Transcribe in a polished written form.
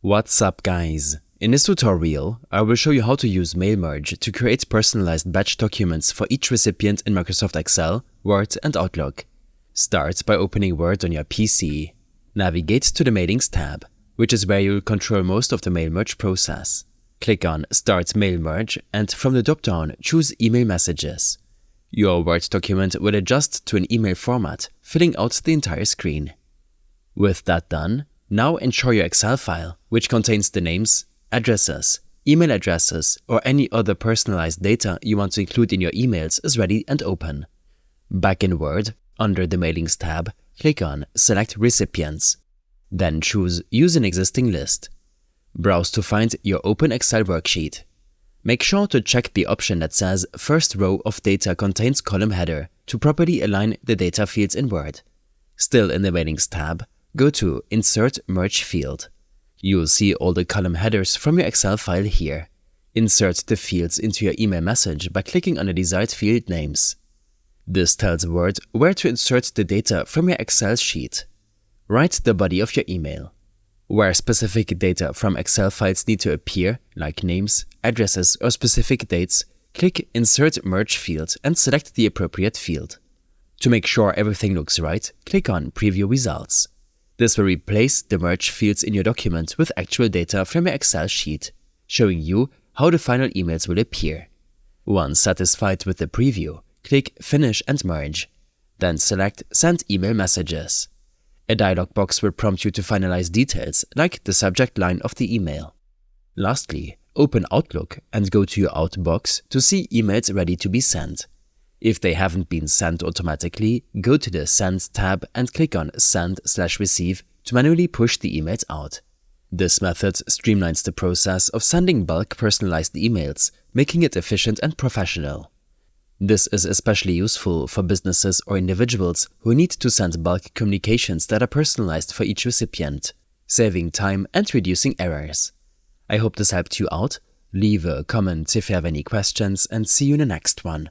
What's up, guys? In this tutorial, I will show you how to use mail merge to create personalized batch documents for each recipient in Microsoft Excel, Word and Outlook. Start by opening Word on your PC. Navigate to the Mailings tab, which is where you'll control most of the mail merge process. Click on Start Mail Merge and from the drop-down choose Email Messages. Your Word document will adjust to an email format, filling out the entire screen. With that done, now ensure your Excel file, which contains the names, addresses, email addresses, or any other personalized data you want to include in your emails is ready and open. Back in Word, under the Mailings tab, click on Select Recipients. Then choose Use an existing list. Browse to find your open Excel worksheet. Make sure to check the option that says First row of data contains column header to properly align the data fields in Word. Still in the Mailings tab, go to Insert Merge field. You'll see all the column headers from your Excel file here. Insert the fields into your email message by clicking on the desired field names. This tells Word where to insert the data from your Excel sheet. Write the body of your email. Where specific data from Excel files need to appear, like names, addresses, or specific dates, click Insert Merge field and select the appropriate field. To make sure everything looks right, click on Preview Results. This will replace the merge fields in your document with actual data from your Excel sheet, showing you how the final emails will appear. Once satisfied with the preview, click Finish and Merge. Then select Send Email Messages. A dialog box will prompt you to finalize details like the subject line of the email. Lastly, open Outlook and go to your Out box to see emails ready to be sent. If they haven't been sent automatically, go to the Send tab and click on Send/Receive to manually push the emails out. This method streamlines the process of sending bulk personalized emails, making it efficient and professional. This is especially useful for businesses or individuals who need to send bulk communications that are personalized for each recipient, saving time and reducing errors. I hope this helped you out. Leave a comment if you have any questions and see you in the next one.